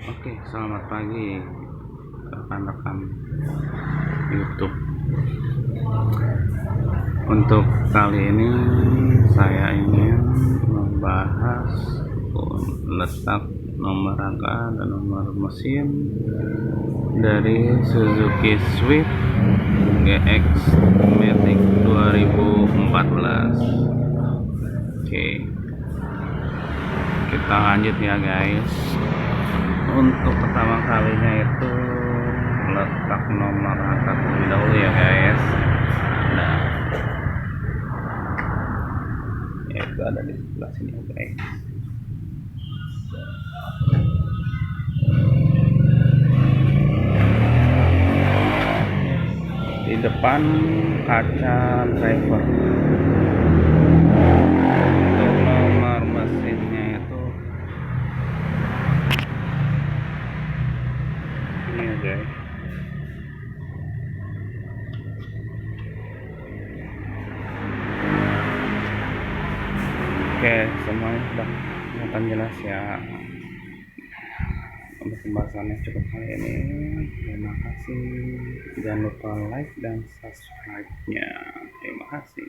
Oke, selamat pagi rekan-rekan YouTube. Untuk kali ini saya ingin membahas letak nomor rangka dan nomor mesin dari Suzuki Swift GX Matic 2014. Oke, kita lanjut ya guys. Untuk pertama kalinya itu letak nomor rangka terlebih dahulu ya guys. Nah, itu ada di sebelah sini ya guys. Di depan kaca driver. Untuk nomor mesinnya itu ini ya guys. Oke, semuanya sudah kelihatan jelas ya. Untuk pembahasannya cukup kali ini. Terima kasih. Jangan lupa like dan subscribe-nya. Terima kasih.